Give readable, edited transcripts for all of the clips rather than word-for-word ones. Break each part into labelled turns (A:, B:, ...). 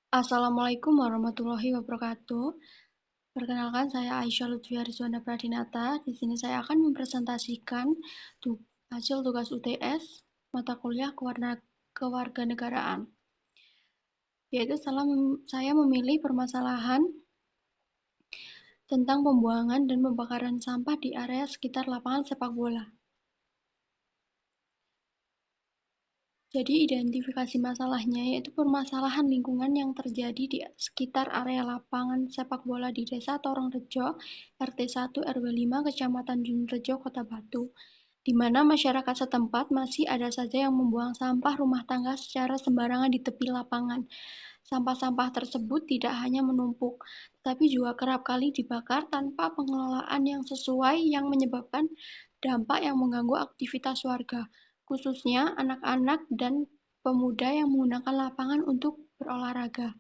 A: Assalamualaikum warahmatullahi wabarakatuh. Perkenalkan, saya Aisyah Lutfia Rizwana Pradinata. Di sini saya akan mempresentasikan hasil tugas UTS mata kuliah kewarganegaraan. Yaitu saya memilih permasalahan tentang pembuangan dan pembakaran sampah di area sekitar lapangan sepak bola. Jadi identifikasi masalahnya yaitu permasalahan lingkungan yang terjadi di sekitar area lapangan sepak bola di Desa Torongrejo, RT 1 RW 5, Kecamatan Junrejo, Kota Batu, di mana masyarakat setempat masih ada saja yang membuang sampah rumah tangga secara sembarangan di tepi lapangan. Sampah-sampah tersebut tidak hanya menumpuk, tapi juga kerap kali dibakar tanpa pengelolaan yang sesuai yang menyebabkan dampak yang mengganggu aktivitas warga, khususnya anak-anak dan pemuda yang menggunakan lapangan untuk berolahraga.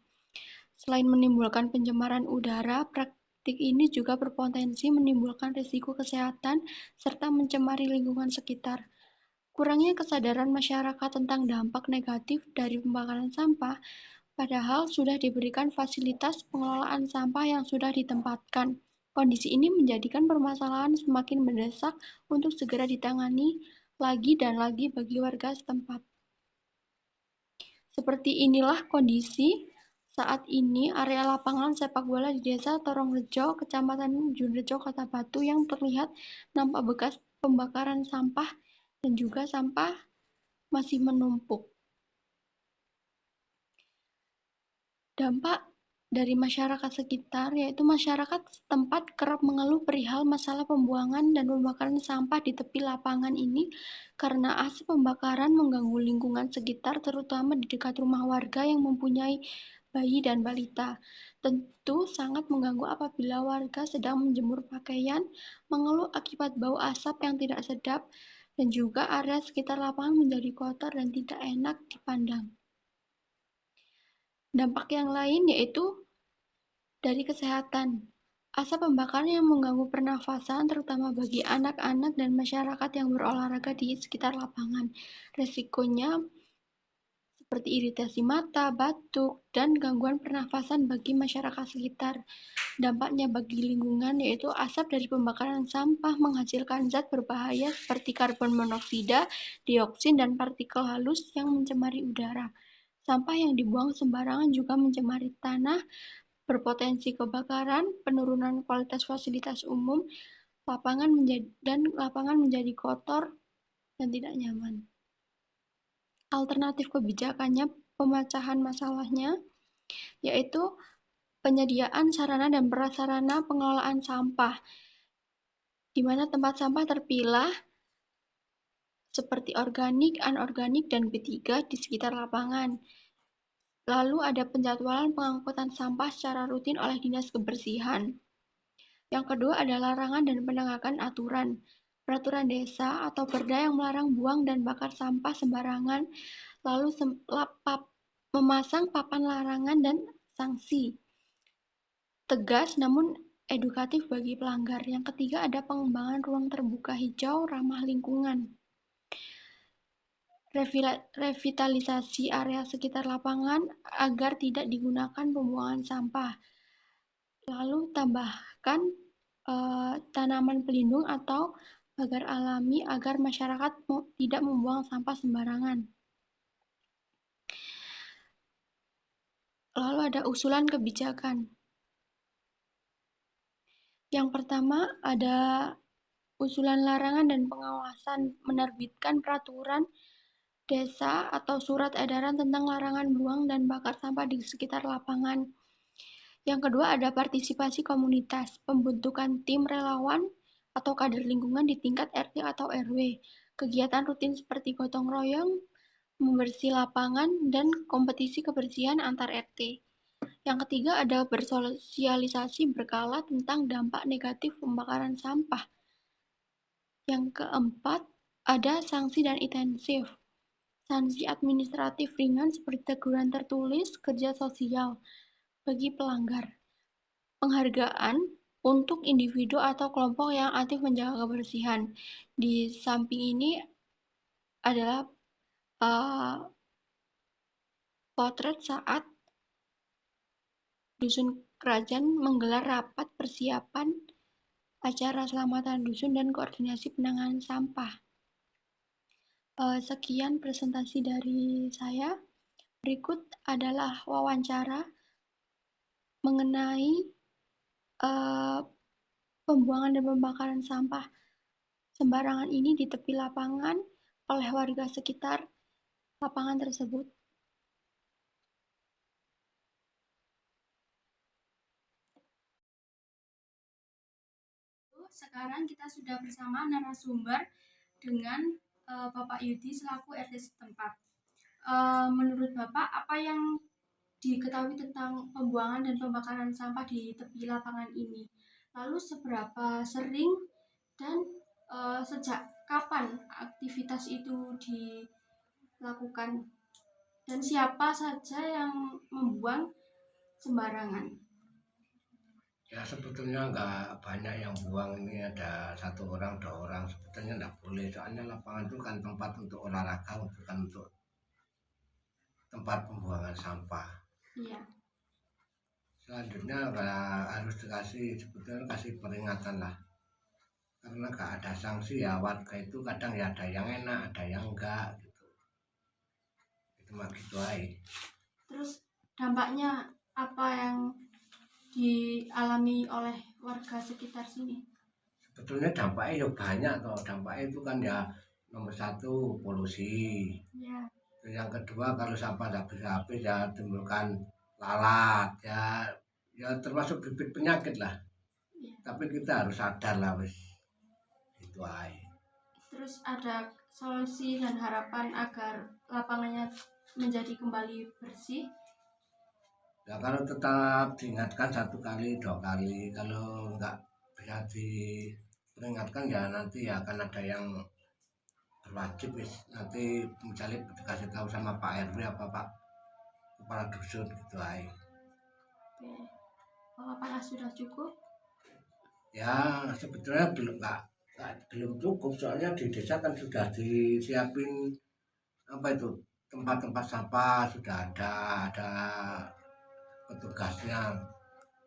A: Selain menimbulkan pencemaran udara, praktik ini juga berpotensi menimbulkan risiko kesehatan serta mencemari lingkungan sekitar. Kurangnya kesadaran masyarakat tentang dampak negatif dari pembakaran sampah, padahal sudah diberikan fasilitas pengelolaan sampah yang sudah ditempatkan. Kondisi ini menjadikan permasalahan semakin mendesak untuk segera ditangani lagi dan lagi bagi warga setempat. Seperti inilah kondisi saat ini area lapangan sepak bola di Desa Torongrejo, Kecamatan Junrejo, Kota Batu yang terlihat nampak bekas pembakaran sampah dan juga sampah masih menumpuk. Dampak dari masyarakat sekitar, yaitu masyarakat setempat kerap mengeluh perihal masalah pembuangan dan pembakaran sampah di tepi lapangan ini karena asap pembakaran mengganggu lingkungan sekitar, terutama di dekat rumah warga yang mempunyai bayi dan balita. Tentu sangat mengganggu apabila warga sedang menjemur pakaian, mengeluh akibat bau asap yang tidak sedap, dan juga area sekitar lapangan menjadi kotor dan tidak enak dipandang. Dampak yang lain yaitu dari kesehatan. Asap pembakaran yang mengganggu pernafasan, terutama bagi anak-anak dan masyarakat yang berolahraga di sekitar lapangan. Resikonya seperti iritasi mata, batuk, dan gangguan pernafasan bagi masyarakat sekitar. Dampaknya bagi lingkungan yaitu asap dari pembakaran sampah menghasilkan zat berbahaya seperti karbon monoksida, dioksin, dan partikel halus yang mencemari udara. Sampah yang dibuang sembarangan juga mencemari tanah, berpotensi kebakaran, penurunan kualitas fasilitas umum, lapangan menjadi kotor dan tidak nyaman. Alternatif kebijakannya, pemecahan masalahnya, yaitu penyediaan sarana dan prasarana pengelolaan sampah, di mana tempat sampah terpilah seperti organik, anorganik, dan B3 di sekitar lapangan. Lalu ada penjadwalan pengangkutan sampah secara rutin oleh Dinas Kebersihan. Yang kedua adalah larangan dan penegakan aturan. Peraturan desa atau perda yang melarang buang dan bakar sampah sembarangan, lalu memasang papan larangan dan sanksi. Tegas namun edukatif bagi pelanggar. Yang ketiga ada pengembangan ruang terbuka hijau ramah lingkungan. Revitalisasi area sekitar lapangan agar tidak digunakan pembuangan sampah. Lalu tambahkan tanaman pelindung atau pagar alami agar masyarakat tidak membuang sampah sembarangan. Lalu ada usulan kebijakan. Yang pertama ada usulan larangan dan pengawasan menerbitkan peraturan desa atau surat edaran tentang larangan buang dan bakar sampah di sekitar lapangan. Yang kedua ada partisipasi komunitas, pembentukan tim relawan atau kader lingkungan di tingkat RT atau RW. Kegiatan rutin seperti gotong royong, membersih lapangan, dan kompetisi kebersihan antar RT. Yang ketiga ada bersosialisasi berkala tentang dampak negatif pembakaran sampah. Yang keempat ada sanksi dan intensif. Sanksi administratif ringan seperti teguran tertulis, kerja sosial bagi pelanggar. Penghargaan untuk individu atau kelompok yang aktif menjaga kebersihan. Di samping ini adalah potret saat Dusun Kerajaan menggelar rapat persiapan acara selamatan dusun dan koordinasi penanganan sampah. Sekian presentasi dari saya. Berikut adalah wawancara mengenai pembuangan dan pembakaran sampah sembarangan ini di tepi lapangan oleh warga sekitar lapangan tersebut.
B: Sekarang kita sudah bersama narasumber dengan Bapak Yudi selaku RT setempat. Menurut Bapak, apa yang diketahui tentang pembuangan dan pembakaran sampah di tepi lapangan ini? Lalu seberapa sering dan sejak kapan aktivitas itu dilakukan? Dan siapa saja yang membuang sembarangan?
C: Ya sebetulnya nggak banyak yang buang, ini ada 1 orang 2 orang, sebetulnya nggak boleh, soalnya lapangan itu kan tempat untuk olahraga, bukan untuk tempat pembuangan sampah.
B: Iya.
C: Selanjutnya harus sebetulnya kasih peringatan lah, karena nggak ada sanksi ya, warga itu kadang ya ada yang enak ada yang enggak gitu, itu mah gitu aja.
B: Terus dampaknya apa yang dialami oleh warga sekitar sini?
C: Sebetulnya dampaknya ya banyak toh, dampaknya itu kan ya nomor 1 polusi.
B: Ya.
C: Yang kedua kalau sampah nggak bisa habis ya timbulkan lalat ya, ya termasuk bibit penyakit lah.
B: Ya.
C: Tapi kita harus sadar lah wis, itu aja.
B: Terus ada solusi dan harapan agar lapangannya menjadi kembali bersih?
C: Ya kalau tetap diingatkan 1 kali 2 kali, kalau nggak bisa diperingatkan ya nanti ya akan ada yang berwajib wis, nanti misalnya dikasih tahu sama Pak RW apa Pak kepala dusun gitu aja.
B: Oke. Apakah sudah cukup?
C: Ya sebetulnya belum cukup, soalnya di desa kan sudah disiapin apa itu, tempat-tempat sampah sudah ada petugasnya,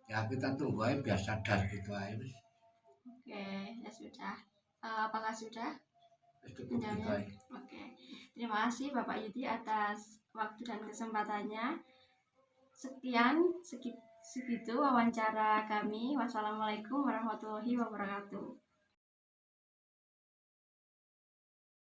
C: ya kita tunggu aja biar sadar gitu aja.
B: Oke, ya sudah. Apakah sudah
C: Cukup gitu
B: menjawabnya?
C: aja.
B: Oke, terima kasih Bapak Yudi atas waktu dan kesempatannya. Sekian segitu wawancara kami. Wassalamualaikum warahmatullahi wabarakatuh.